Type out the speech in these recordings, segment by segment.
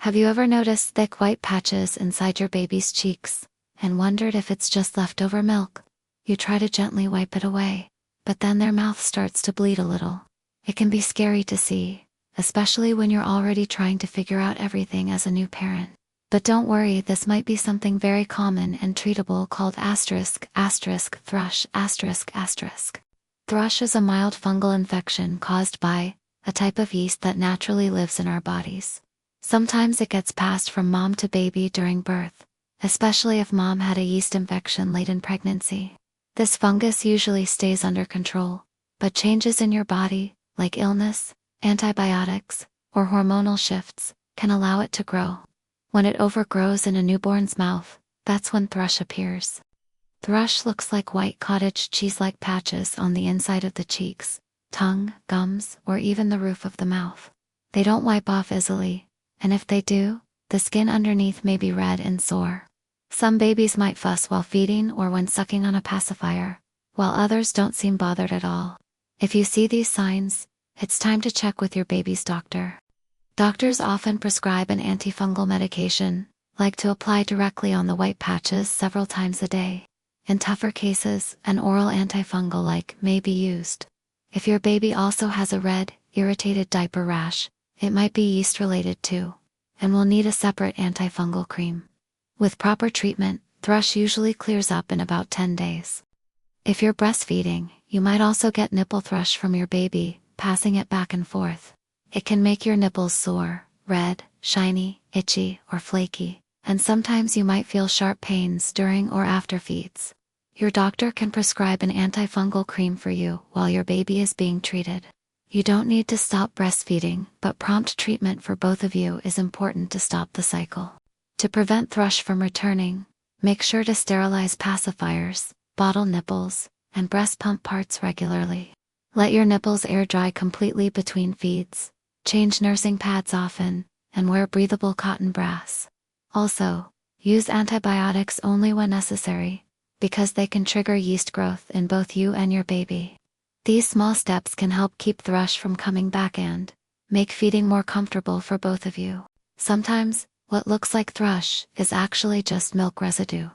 Have you ever noticed thick white patches inside your baby's cheeks and wondered if it's just leftover milk? You try to gently wipe it away, but then their mouth starts to bleed a little. It can be scary to see, especially when you're already trying to figure out everything as a new parent. But don't worry, this might be something very common and treatable called thrush. Thrush is a mild fungal infection caused by a type of yeast that naturally lives in our bodies. Sometimes it gets passed from mom to baby during birth, especially if mom had a yeast infection late in pregnancy. This fungus usually stays under control, but changes in your body, like illness, antibiotics, or hormonal shifts, can allow it to grow. When it overgrows in a newborn's mouth, that's when thrush appears. Thrush looks like white cottage cheese-like patches on the inside of the cheeks, tongue, gums, or even the roof of the mouth. They don't wipe off easily, and if they do, the skin underneath may be red and sore. Some babies might fuss while feeding or when sucking on a pacifier, while others don't seem bothered at all. If you see these signs, it's time to check with your baby's doctor. Doctors often prescribe an antifungal medication, like to apply directly on the white patches several times a day. In tougher cases, an oral antifungal may be used. If your baby also has a red, irritated diaper rash, it might be yeast-related too, and will need a separate antifungal cream. With proper treatment, thrush usually clears up in about 10 days. If you're breastfeeding, you might also get nipple thrush from your baby, passing it back and forth. It can make your nipples sore, red, shiny, itchy, or flaky, and sometimes you might feel sharp pains during or after feeds. Your doctor can prescribe an antifungal cream for you while your baby is being treated. You don't need to stop breastfeeding, but prompt treatment for both of you is important to stop the cycle. To prevent thrush from returning, make sure to sterilize pacifiers, bottle nipples, and breast pump parts regularly. Let your nipples air dry completely between feeds. Change nursing pads often, and wear breathable cotton bras. Also, use antibiotics only when necessary, because they can trigger yeast growth in both you and your baby. These small steps can help keep thrush from coming back and make feeding more comfortable for both of you. Sometimes, what looks like thrush is actually just milk residue.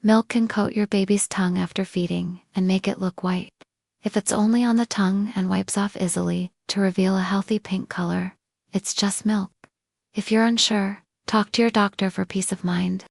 Milk can coat your baby's tongue after feeding and make it look white. If it's only on the tongue and wipes off easily to reveal a healthy pink color, it's just milk. If you're unsure, talk to your doctor for peace of mind.